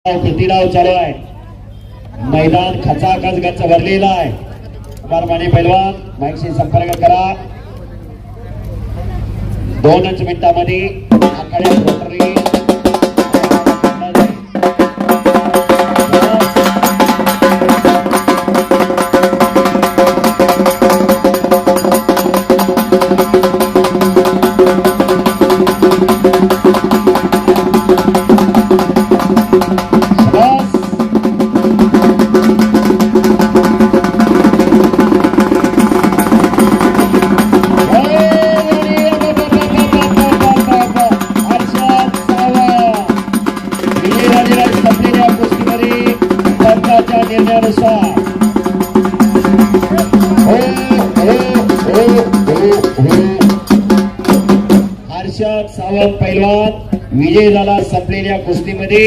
प्रतिडाव चालू आहे. मैदान खचाखच गच्च भरलेला आहे. कुमार माने पैलवान माईकशी संपर्क करा. 2च मिनिटांमध्ये आखाड्यात रोटरी हर्षद सावंत पैलवान विजय झाला संपलेल्या कुस्तीमध्ये.